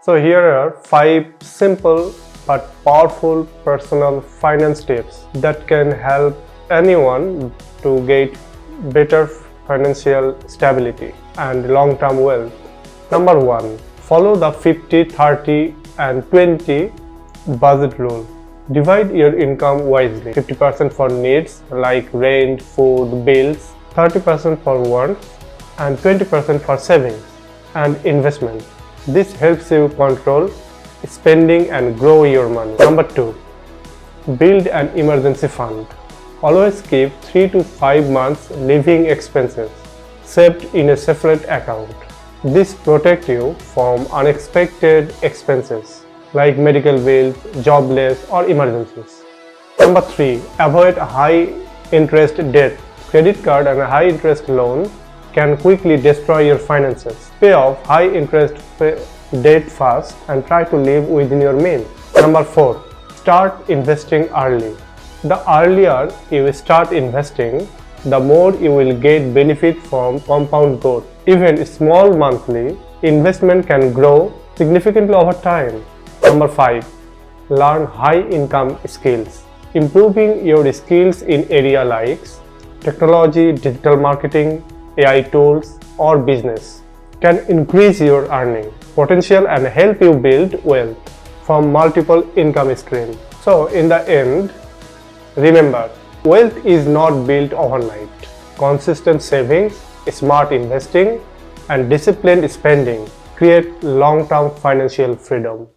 So here are 5 simple but powerful personal finance tips that can help anyone to get better financial stability and long-term wealth. Number 1. Follow the 50, 30 and 20 budget rule. Divide your income wisely. 50% for needs like rent, food, bills, 30% for wants, and 20% for savings and investment. This helps you control spending and grow your money. Number 2. Build an emergency fund. Always keep 3 to 5 months living expenses saved in a separate account. This protects you from unexpected expenses like medical bills, jobless, or emergencies. Number 3. Avoid high interest debt. Credit card and a high interest loan can quickly destroy your finances. Pay off high interest debt fast and try to live within your means. Number 4. Start investing early. The earlier you start investing, the more you will get benefit from compound growth. Even small monthly investment can grow significantly over time. Number 5. Learn high income skills. Improving your skills in areas like technology, digital marketing, AI tools, or business can increase your earning potential and help you build wealth from multiple income streams. So in the end, remember, wealth is not built overnight. Consistent savings, smart investing, and disciplined spending create long-term financial freedom.